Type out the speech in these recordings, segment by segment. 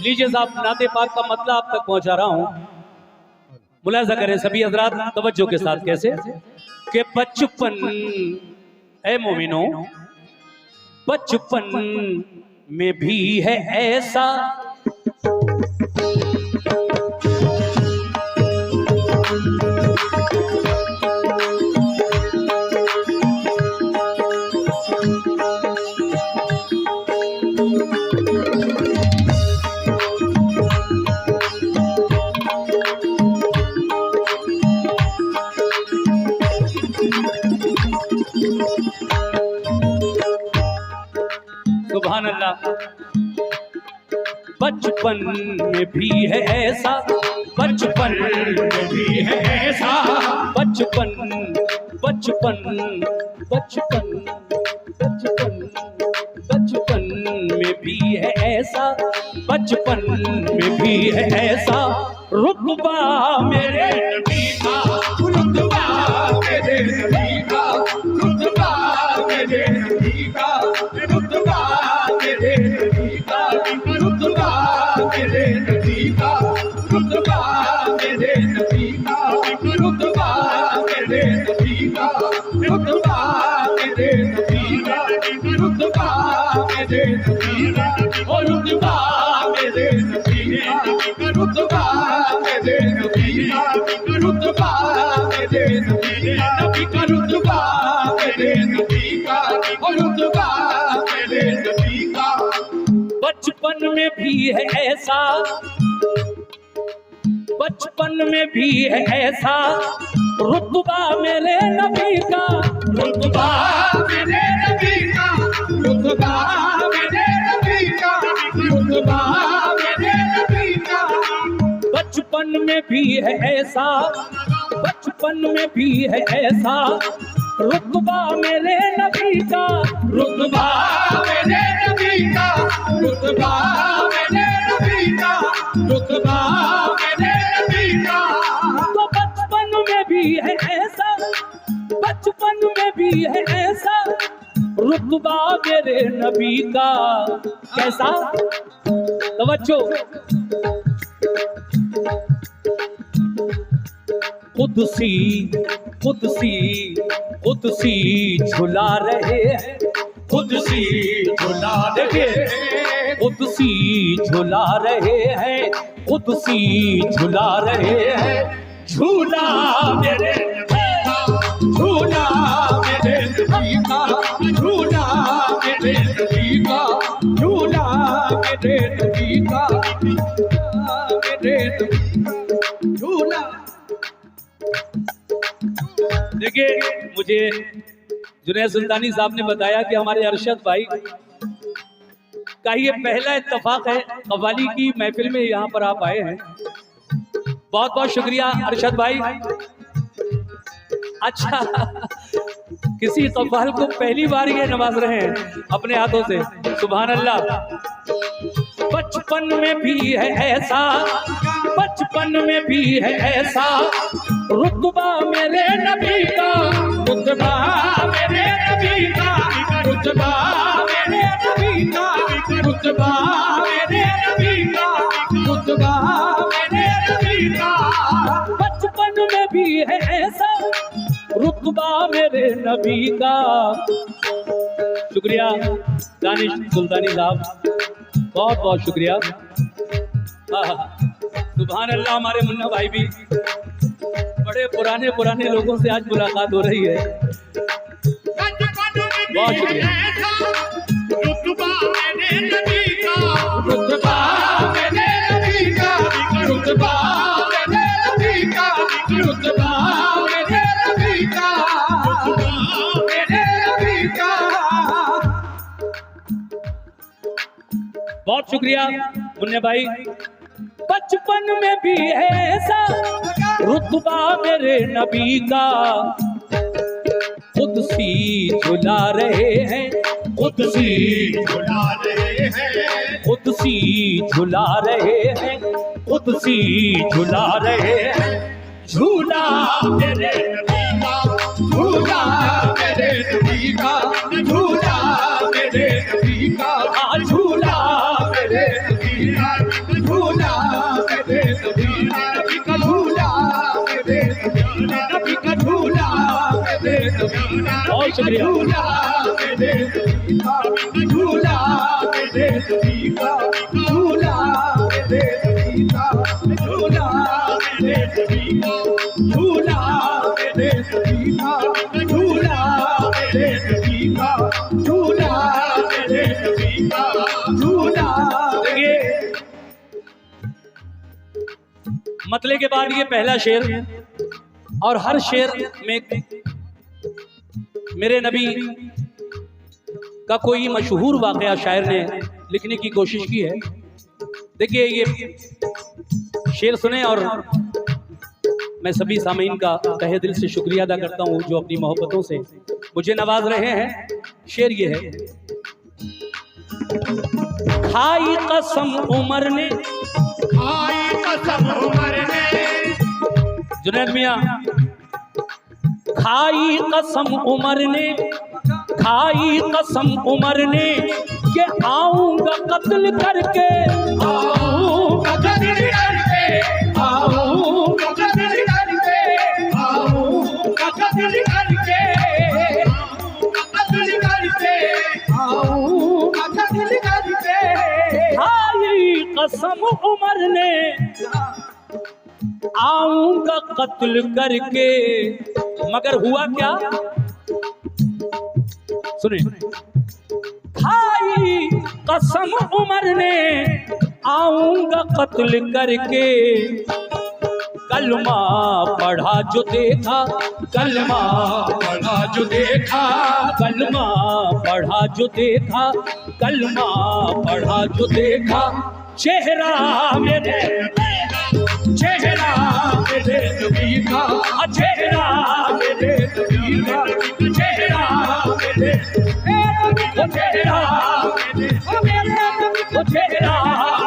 लीजिए साहब, नाते पाक का मतलब आप तक पहुंचा रहा हूं। मुलाजा करें सभी हजरात तवज्जो के साथ। कैसे कि बचपन ए मोमिनो, बचपन में भी है ऐसा सुभान अल्लाह। बचपन में भी है ऐसा, बचपन में भी है ऐसा, बचपन बचपन बचपन बचपन बचपन में भी है ऐसा, बचपन में भी है ऐसा रुतबा मेरे नबी का, रुतबा मेरे नबी का, रुतबा मेरे नबी का, रुतबा मेरे नबी का, रुतबा मेरे नबी का, रुतबा मेरे नबी का, रुतबा मेरे नबी का, रुतबा मेरे नबी का, रुतबा मेरे नबी का, और रुतबा मेरे नबी का, रुतबा मेरे नबी का, रुतबा मेरे नबी का, रुतबा मेरे नबी का, और रुतबा मेरे नबी का। बचपन में भी है ऐसा, बचपन में भी है ऐसा रुतबा मेरे नबी का, रुतबा मेरे नबी का, रुतबा मेरे नबी का, रुतबा मेरे नबी का। बचपन में भी है ऐसा, बचपन में भी है ऐसा रुतबा मेरे नबी का, रुतबा मेरे नबी का, रुतबा मेरे नबी का, रुतबा मेरे नबी का। तो बचपन में भी है ऐसा, बचपन में भी है ऐसा रुतबा मेरे नबी का। कैसा? तवज्जो। कुदसी कुदसी कुदसी झुला रहे हैं, कुदसी झुला रहे हैं, कुदसी झुला रहे हैं, कुदसी झुला रहे हैं। झूला मेरे नबी का, झूला मेरे नबी का, झूला मेरे नबी का, झूला मेरे नबी का, मेरे नबी झूला। देखिए, मुझे जुनैद सुल्तानी साहब ने बताया कि हमारे अरशद भाई का ये पहला इत्तेफाक है कव्वाली की महफिल में यहाँ पर आप आए हैं। बहुत बहुत शुक्रिया अरशद भाई। अच्छा, किसी कव्वाल को पहली बार ये नवाज रहे हैं अपने हाथों से। सुभान अल्लाह। बचपन में भी है ऐसा, बचपन में भी है ऐसा रुतबा मेरे नबी का, रुतबा मेरे नबी का, रुतबा मेरे नबी का, रुतबा मेरे नबी का, रुतबा मेरे नबी का। बचपन में भी है ऐसा रुतबा मेरे नबी का। शुक्रिया दानिश सुल्तानी साहब, बहुत बहुत शुक्रिया। सुभान अल्लाह। हमारे मुन्ना भाई भी बड़े पुराने पुराने लोगों से आज मुलाकात हो रही है। बहुत शुक्रिया। रुतबा मेरे नबी का, रुतबा मेरे नबी का, रुतबा मेरे नबी का, रुतबा मेरे नबी का, मेरे नबी का। बहुत शुक्रिया मुन्ने भाई। बचपन में भी है ऐसा रुतबा मेरे नबी का। कुदसी झुला रहे हैं, कुदसी झुला रहे हैं, कुदसी झुला रहे हैं, कुदसी झुला रहे हैं। झूला मेरे नबी का, झूला मेरे नबी का, झूला मेरे नबी का, झूला मेरे नबी का, झूला मेरे नबी का झूला मेरे नबी का झूला मेरे बहुत शुक्रिया झूला मेरे झूला मेरे नबी का झूला मेरे नबी का झूला मेरे नबी का झूला मेरे नबी का झूला मेरे नबी का झूला मेरे नबी का झूला। देखिए मतले के बाद ये पहला शेर और हर शेर में मेरे नबी का कोई मशहूर वाकया शायर ने लिखने की कोशिश की है। देखिए ये शेर सुने और मैं सभी सामीन का तहे दिल से शुक्रिया अदा करता हूँ जो अपनी मोहब्बतों से मुझे नवाज रहे हैं। शेर ये है, खाई कसम उमर ने, खाई कसम उमर ने, जुनैद मियां, खाई कसम उमर ने, खाई कसम उमर ने कि आऊंगा कत्ल करके, आऊंगा कत्ल करके, आऊंगा कत्ल करके, आऊंगा कत्ल करके, कत्ल करके, आऊंगा कत्ल करके। खाई कसम उमर ने आऊंगा कत्ल करके, मगर हुआ क्या सुने, खाई कसम उमर ने आऊंगा कत्ल करके, कलमा पढ़ा जो देखा, कलमा पढ़ा जो देखा, कलमा पढ़ा जो देखा, कलमा पढ़ा जो देखा, चेहरा मेरे, चेहरा मेरे नबी का, चेहरा मेरे नबी का, चेहरा मेरे, वो चेहरा मेरे, वो चेहरा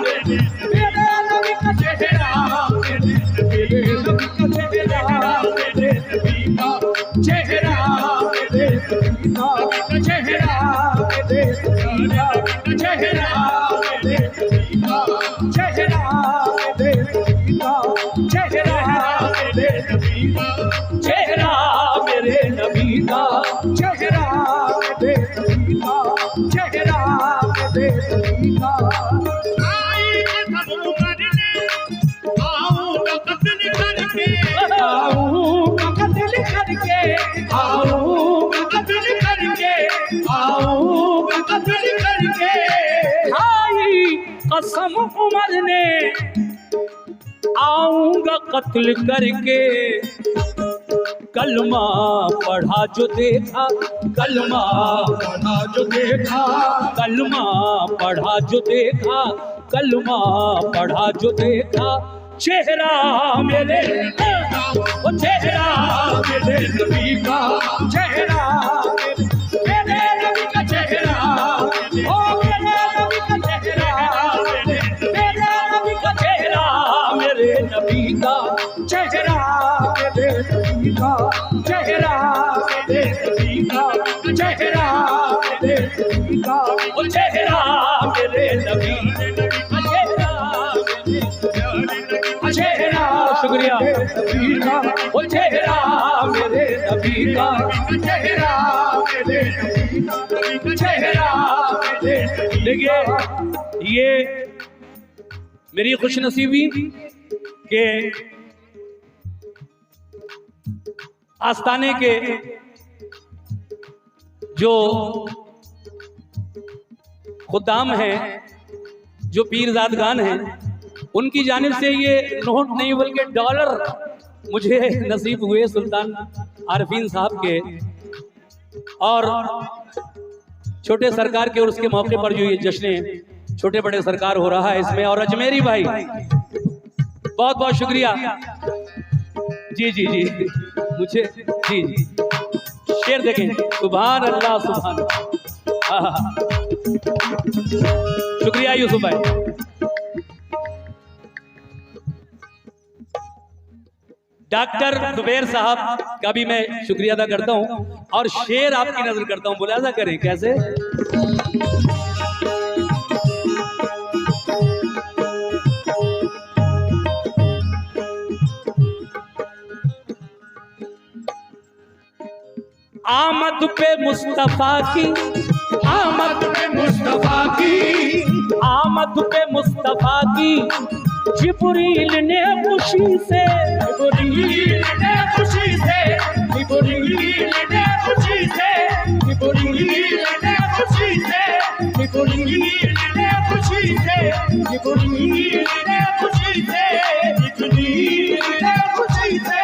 मेरे, मेरे नबी का चेहरा मेरे, मेरे नबी का चेहरा मेरे नबी का, चेहरा मेरे नबी का, चेहरा मेरे नबी का, चेहरा मेरे नबी का, चेहरा मेरे नबी का, चेहरा मेरे नबी का, चेहरा मेरे नबी का, चेहरा मेरे नबी का, चेहरा मेरे नबी का। आई कसम उमर ने आऊंगा कत्ल करके, आऊंगा कत्ल करके, आऊंगा कत्ल करके, आऊंगा कत्ल करके। आई कसम उमर ने आऊंगा कत्ल करके, कलमा पढ़ा जो देखा, कलमा पढ़ा जो देखा, कलमा पढ़ा जो देखा, कलमा पढ़ा जो देखा, चेहरा मेरे, वो चेहरा मेरे नबी का, चेहरा मेरे नबी का चेहरा, ओ मेरे नबी का चेहरा, मेरे नबी का चेहरा, मेरे नबी का चेहरा, मेरे नबी का चेहरा, मेरे नबी का चेहरा, मेरे नबी का वो चेहरा मेरे नबी का चेहरा, शुक्रिया वो चेहरा मेरे नबी का चेहरा, मेरे नबी का चेहरा, मेरे। देखिए ये मेरी खुशनसीबी के आस्ताने के जो खुदाम हैं, जो पीरजादगान हैं, उनकी जानिब से ये नोट नहीं बल्कि डॉलर मुझे नसीब हुए सुल्तान आरफीन साहब के और छोटे सरकार के, और उसके मौके पर जो ये जश्न छोटे बड़े सरकार हो रहा है इसमें, और अजमेरी भाई बहुत बहुत शुक्रिया। जी जी जी मुझे जी जी शेर देखें, सुभान अल्लाह सुभान अल्लाह। शुक्रिया यूसुफ भाई। डॉक्टर जुबैर साहब का भी मैं शुक्रिया अदा करता हूं, और शेर आपकी नजर करता हूं, मुलाजा करें कैसे। आमद पे मुस्तफा की, आमद पे मुस्तफा की, आमद पे मुस्तफा की जिब्रील ने खुशी से, जिब्रील ने खुशी से, जिब्रील ने खुशी से, जिब्रील ने खुशी से, जिब्रील ने खुशी से, जिब्रील ने खुशी से, जिब्रील ने खुशी से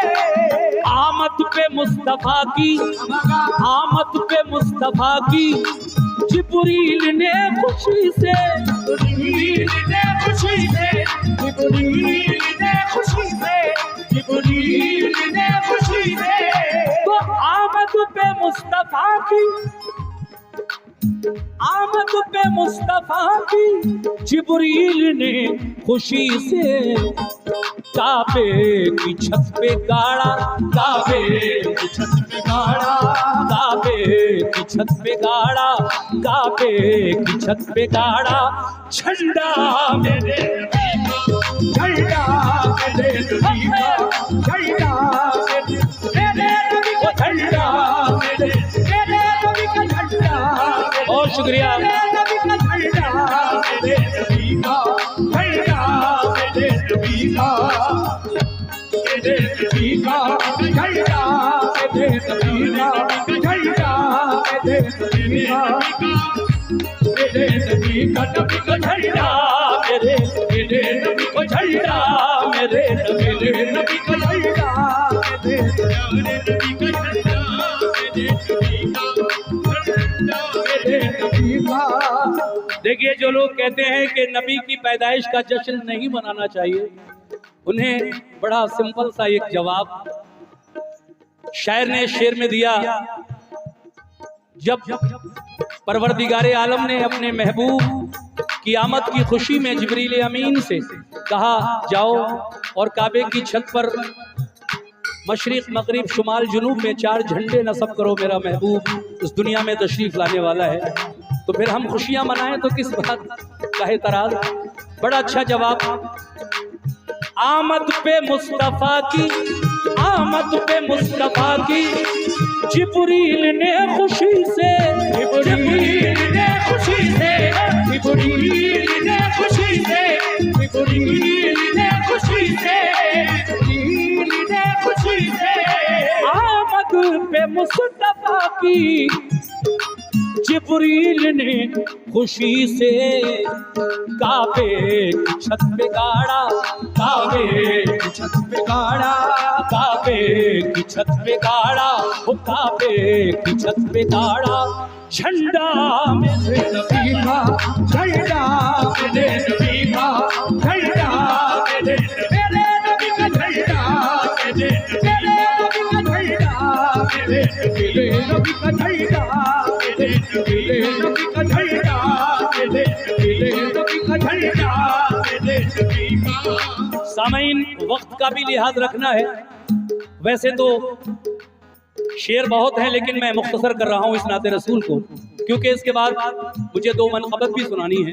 आमद पे मुस्तफा की, आमद पे मुस्तफा की जिब्रील ने खुशी से, जिब्रील ने खुशी से, जिब्रील ने खुशी से, जिब्रील ने खुशी से तो आमद पे मुस्तफा की, आमद पे मुस्तफा की जिब्रील ने खुशी से काबे की छत पे गाड़ा, काबे की छत पे गाड़ा, काबे की छत पे गाड़ा, काबे की छत पे गाड़ा झंडा मेरे नबी का, झंडा मेरे नबी का, झंडा मेरे नबी का, झंडा मेरे नबी का, झंडा बहुत शुक्रिया मेरे नबी का, झंडा मेरे नबी का, झंडा मेरे नबी का, मेरे नबी का, झंडा मेरे नबी का, झंडा मेरे नबी का, मेरे नबी का, नबी का झंडा मेरे नबी को झंडा, मेरे नबी का झंडा, मेरे नबी का झंडा, मेरे नबी का। देखिए, जो लोग कहते हैं कि नबी की पैदाइश का जश्न नहीं मनाना चाहिए, उन्हें बड़ा सिंपल सा एक जवाब शायर ने शेर में दिया। जब परवरदिगारे आलम ने अपने महबूब की आमद की खुशी में जिब्रील अमीन से कहा, जाओ और काबे की छत पर मशरिक मगरिब शुमाल जुनूब में 4 झंडे नस्ब करो, मेरा महबूब इस दुनिया में तशरीफ लाने वाला है, तो फिर हम खुशियां मनाएं तो किस बात का एतराज। बड़ा अच्छा जवाब। आमद पे मुस्तफा की, आमद पे मुस्तफा की जिब्रील ने खुशी से, जिब्रील ने खुशी से, जिब्रील ने खुशी से, जिब्रील ने खुशी से, जिब्रील ने खुशी से आमद पे मुस्तफा की जिब्रील ने खुशी से काबे की छत पे गाड़ा, काबे की छत पे गाड़ा, काबे की छत पे गाड़ा, वो काबे की छत पे गाड़ा झंडा मेरे नबी का, झंडा मेरे नबी का, झंडा मेरे नबी का, झंडा मेरे नबी का, झंडा मेरे नबी का, झंडा मेरे नबी का, झंडा मेरे नबी का, झंडा मेरे नबी का। सामीन, वक्त का भी लिहाज रखना है। वैसे तो शेर बहुत है, लेकिन मैं मुख्तसर कर रहा हूँ इस नाते रसूल को, क्योंकि इसके बाद मुझे 2 मनक़बत भी सुनानी है।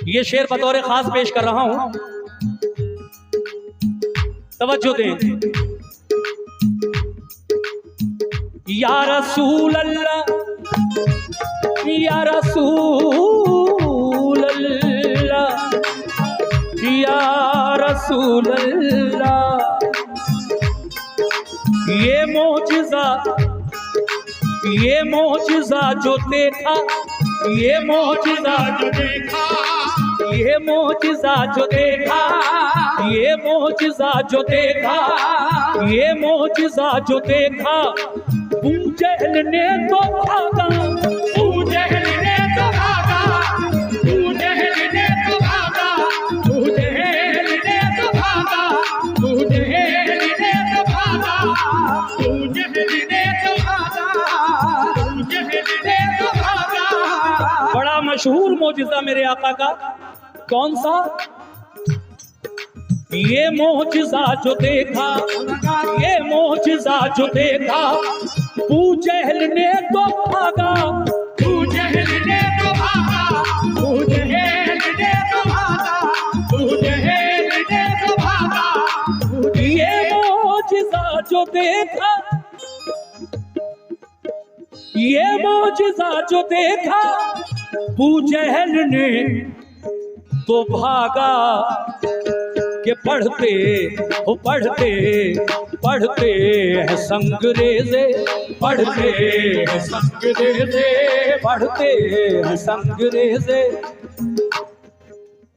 ये शेर बतौर खास पेश कर रहा हूँ, तवज्जो दें। या रसूल अल्लाह, या रसूल अल्लाह, या रसूल अल्लाह, ये मोजिज़ा जो देखा, ये मोजिज़ा जो देखा, ये मोजिज़ा जो देखा, ये मोजिज़ा जो देखा, ये मोजिज़ा जो देखा, अबू जहल ने तो भागा, अबू जहल ने तो भागा, अबू जहल ने तो भागा, अबू जहल ने तो भागा, अबू जहल ने तो भागा, अबू जहल ने तो भागा, अबू जहल ने तो भागा। बड़ा मशहूर मौजिज़ा मेरे आका का कौन सा? ये मोजिज़ा जो देखा, ये मोजिज़ा जो देखा, अबू जहल ने तो भागा, अबू जहल ने तो भागा, अबू जहल ने तो भागा, अबू जहल ने तो भागा। ये मोजिज़ा जो देखा, ये मौजिज़ा जो देखा बूजहल ने तो भागा कि पढ़ते हो पढ़ते पढ़ते हैं संगरेज़े, पढ़ते हैं संगरेज़े, पढ़ते हैं संगरेज़े,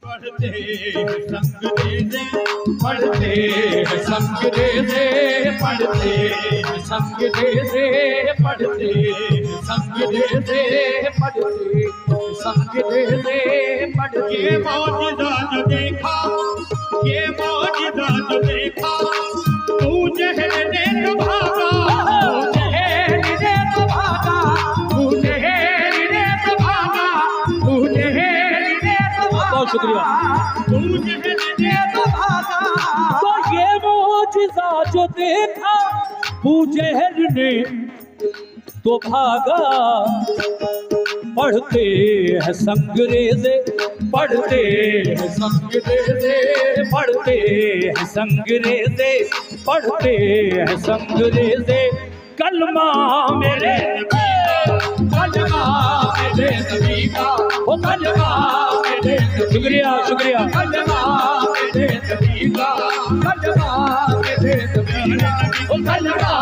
पढ़ते हैं संगरेज़े, पढ़ते हैं संगरेज़े, पढ़ते हैं संगरेज़े, पढ़ते हैं संगरेज़े, पढ़ते संगरेज़े, पढ़ते। ये मौजिज़ा जो देखा, ये मौजिज़ा जो देखा, तू जहल ने तो भागा, तू जहल ने तो भागा, तू जहल ने तो भागा, तू जहल ने तो भागा। बहुत शुक्रिया। तू जहल ने तो भागा। तो ये मौजिज़ा जो देखा बूजहल ने तो भागा, पढ़ते हैं संगरेज़े, पढ़ते हैं संगरेज़े, पढ़ते हैं संगरेज़े, पढ़ते हैं संगरेज़े। कलमा मेरे कलमा मेरे नबी का, ओ कलमा मेरे शुक्रिया शुक्रिया। कलमा मेरे नबी का, कलमा मेरे नबी का, ओ कलमा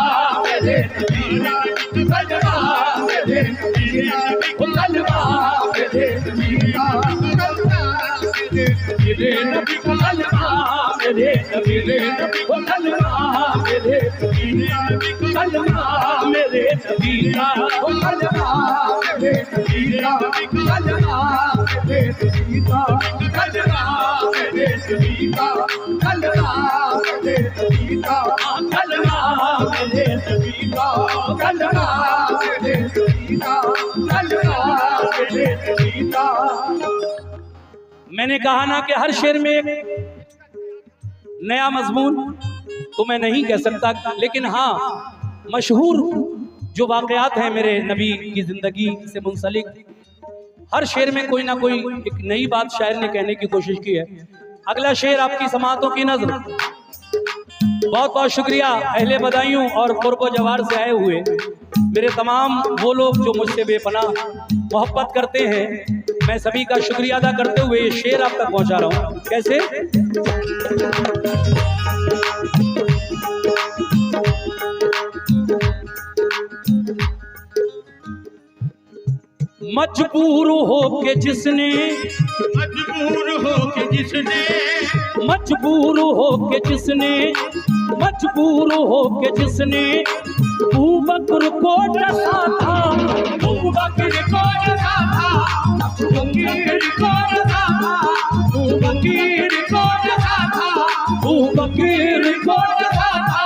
मेरे नबी का, कलमा मेरे नबी का, ओ कलमा मेरे नबी का, कलमा मेरे नबी का, कलमा मेरे नबी का, ओ कलमा मेरे नबी का, कलमा मेरे नबी का, ओ कलमा मेरे नबी का, कलमा मेरे नबी का, कलमा मेरे नबी का, कलमा मेरे नबी का, कलमा मेरे नबी का, कलमा मेरे नबी का, कलमा मेरे नबी का। मैंने कहा ना कि हर शेर में एक नया मजमून तो मैं नहीं कह सकता, लेकिन हाँ मशहूर जो वाक़यात हैं मेरे नबी की ज़िंदगी से मुंसलिक, हर शेर में कोई ना कोई एक नई बात शायर ने कहने की कोशिश की है। अगला शेर आपकी समातों की नज़र। बहुत बहुत शुक्रिया अहले बदायूं और कुर्ब जवार से आए हुए मेरे तमाम वो लोग जो मुझसे बेपनाह मोहब्बत करते हैं। मैं सभी का शुक्रिया अदा करते हुए ये शेर आप तक पहुंचा रहा हूं। कैसे? मजबूर हो के जिसने, मजबूर हो के जिसने, मजबूर हो के जिसने, मजबूर हो के जिसने अबू बकर को डसा था, अबू बकर को डसा था, अबू बकर को डसा था, अबू बकर को डसा था, अबू बकर को डसा था,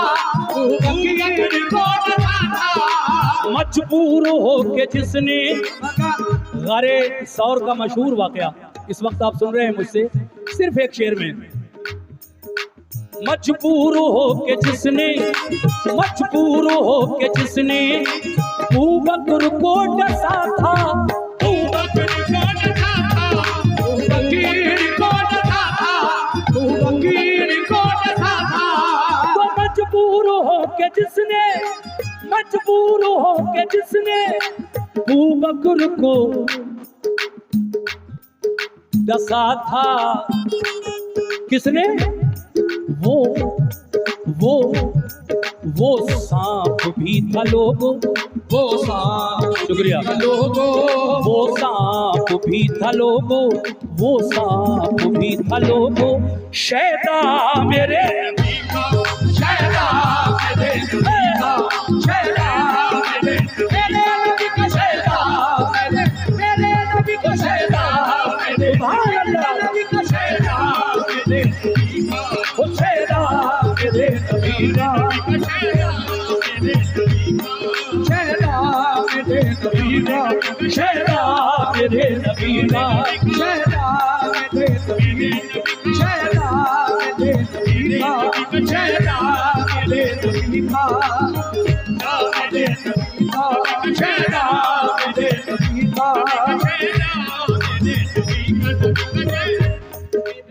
अबू बकर को डसा था। मजबूर हो के जिसने, गारे सौर का मशहूर वाकया इस वक्त आप सुन रहे हैं मुझसे सिर्फ एक शेर में। मजबूर हो के जिसने, मजबूर हो के जिसने अबू बकर को डसा था, अबू बकर को डसा था, अबू बकर को डसा था, अबू बकर को डसा था। तो मजबूर हो के जिसने, मजबूर हो के जिसने अबू बकर को डसा था, किसने? वो सांप भी था लोगों, वो सांप शुक्रिया लोगों, वो सांप भी था लोगों, वो सांप भी था लोगों। शैदा मेरे नबी का, शैदा मेरे नबी का, शैदा मेरे नबी का, शैदा मेरे नबी का, शैदा मेरे नबी का, शैदा मेरे नबी का, वो शैदा मेरे नबी का, शैदा मेरे नबी का, शैदा मेरे नबी का, शैदा मेरे नबी का, शैदा मेरे नबी का, शैदा मेरे नबी का, मेरे नबी का, शैदा मेरे नबी का,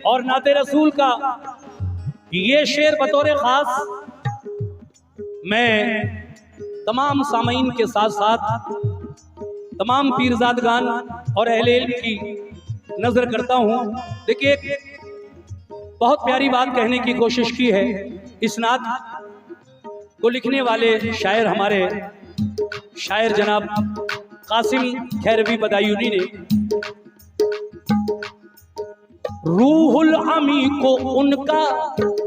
और नाते रसूल का ये शेर बतौर खास मैं तमाम सामीन के साथ साथ तमाम पीरजादगान और अहले इल्म की नजर करता हूँ। देखिए, बहुत प्यारी बात कहने की कोशिश की है। इस नात को लिखने वाले शायर हमारे शायर जनाब कासिम खैरवी बदायूनी ने रूहुल अमी को उनका,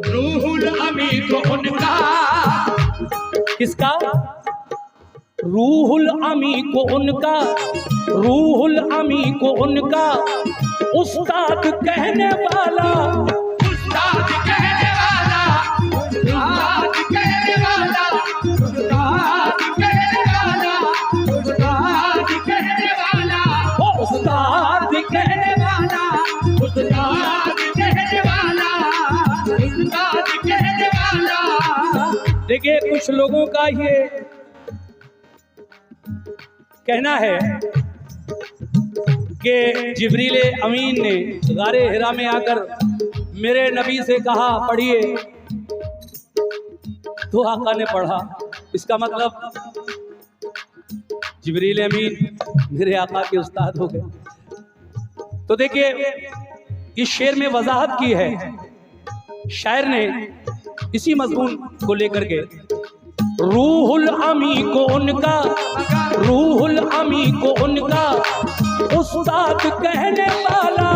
रूहुल अमी को उनका, किसका? रूहुल अमी को उनका, रूहुल अमी को उनका उस्ताद कहने वाला, उस्ताद कहने वाला, उस्ताद कहने वाला, उस्ताद कहने वाला, उस्ताद कहने वाला, उस्ताद कहने वाला, उस्ताद कहने वाला, उस्ताद कहने वाला। देखिए, कुछ लोगों का ये कहना है कि जिब्रील अमीन ने गारे हिरा में आकर मेरे नबी से कहा पढ़िए, तो आका ने पढ़ा। इसका मतलब जिब्रील अमीन मेरे आका के उस्ताद हो गए। तो देखिए, इस शेर में वजाहत की है शायर ने इसी मजमून को लेकर के, रूहुल अमी को उनका, रूहुल अमी को उनका उस्ताद कहने वाला,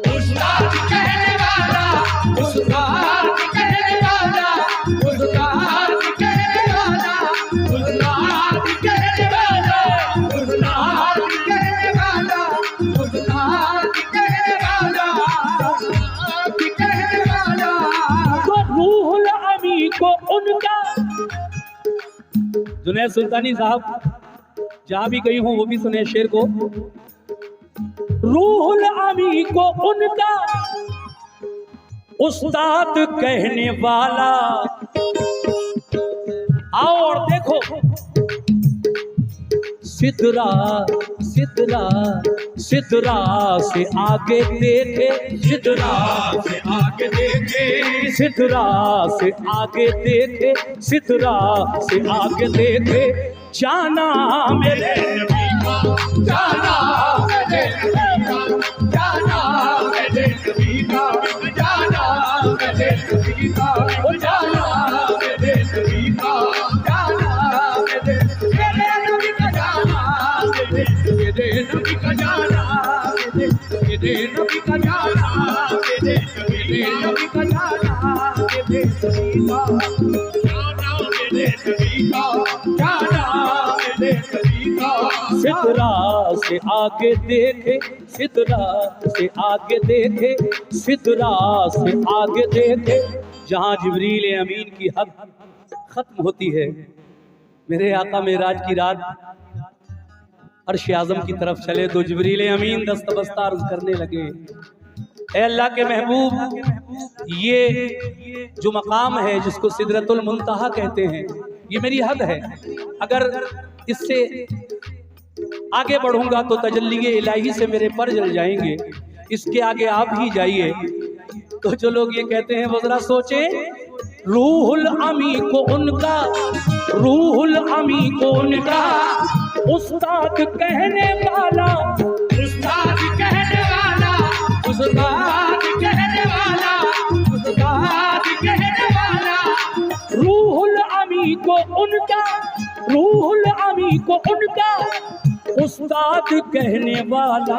उस्ताद कहने वाला, उस्ताद कहने वाला, उस्ताद कहने वाला, उस्ताद कहने वाला, उस्ताद कहने वाला, उस्ताद कहने वाला, उस्ताद कहने वाला। तो रूहुल अमी को उनका, जुनैद सुल्तानी साहब जहां भी गई हूं वो भी सुने शेर को, रूहुल अमी को उनका उस्ताद कहने वाला। आओ और देखो, सिदरा सिदरा सिदरा से आगे देखे, सिदरा से आगे देखे, सिदरा से आगे देखे, सिदरा से आगे देखे, जाना मेरे नबी का, जाना मेरे नबी का, जाना मेरे नबी का, जाना मेरे नबी का, जाना मेरे नबी का, जाना मेरे नबी का, जाना मेरे नबी का, जाना मेरे नबी का, जाना मेरे नबी का, जाना मेरे नबी का, जाना मेरे नबी का, जाना मेरे नबी का। सिदरा से आगे देखे, सिदरा से आगे देखे, सिदरा से आगे देखे, जहां जिब्रील अमीन की हद खत्म होती है, मेरे आका मेराज की रात अर्श आज़म की तरफ चले तो जिब्रील अमीन दस्तबस्ता अर्ज करने लगे, ऐ अल्लाह के महबूब, ये जो मकाम है जिसको सिदरतुल मुंतहा कहते हैं, ये मेरी हद है। अगर इससे आगे बढ़ूंगा तो तजल्ली इलाही से मेरे पर जल जाएंगे, इसके आगे आप ही जाइए। तो जो लोग ये कहते हैं वो जरा सोचें, रूहुल अमी को उनका, रूहुल अमी को उनका उस्ताद कहने वाला, उस्ताद कहने वाला, उस्ताद कहने वाला, उस्ताद कहने वाला। रूहुल अमी को उनका, रूहुल अमी को उनका उस्ताद कहने वाला,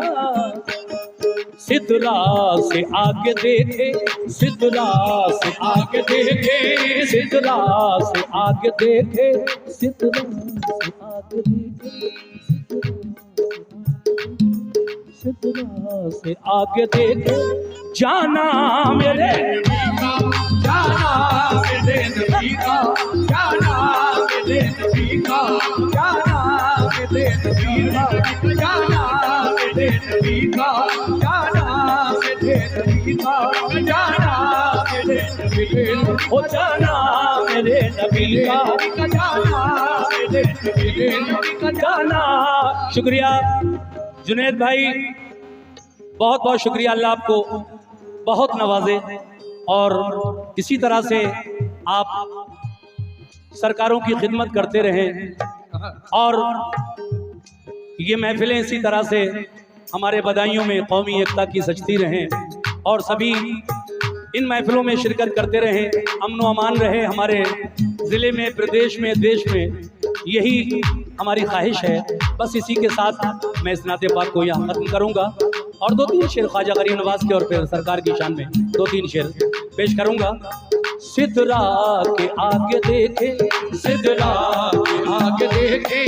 सिदरा से आगे देखे, सिदरा से आगे देखे, सिदरा से आगे देखे, सिदरा से आगे देखे, सिदरा से आगे देखे, जाना मेरे जाना मेरे नबी का, जाना मेरे नबी का, जाना मेरे नबी का, जाना मेरे नबी का, जाना मेरे नबी का, जाना मेरे नबी का, हो जाना मेरे नबी का, जाना मेरे नबी का, जाना। शुक्रिया जुनैद भाई, बहुत बहुत शुक्रिया। अल्लाह आपको बहुत नवाजे और इसी तरह से आप सरकारों की खिदमत करते रहें और ये महफिलें इसी तरह से हमारे बदायूं में कौमी एकता की सजती रहें और सभी इन महफिलों में शिरकत करते रहें, अमन व अमान रहे हमारे ज़िले में, प्रदेश में, देश में। यही हमारी ख्वाहिश है। बस इसी के साथ मैं इस नाते पाक को यहाँ ख़त्म करूँगा और 2-3 शेर ख्वाजा गरीब नवाज के और फिर सरकार की शान में 2-3 शेर पेश करूँगा। सिदरा के आगे देखे, सिदरा के आगे देखे,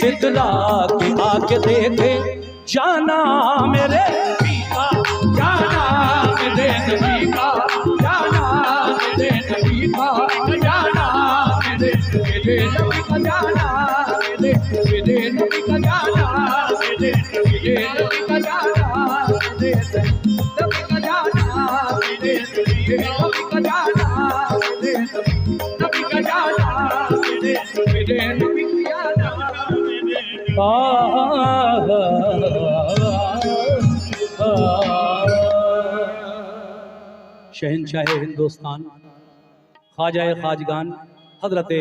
सिदरा के आगे देखे, जाना मेरे पीका, जाना मेरे नबी का, जाना मेरे नबी का, जाना मेरे नबी का, जाना मेरे नबी का, जाना मेरे नबी का, जाना मेरे नबी का, जाना मेरे नबी का, जाना मेरे नबी का, जाना मेरे नबी का, शहंशाह हिंदुस्तान ख्वाजा खाजगान हजरत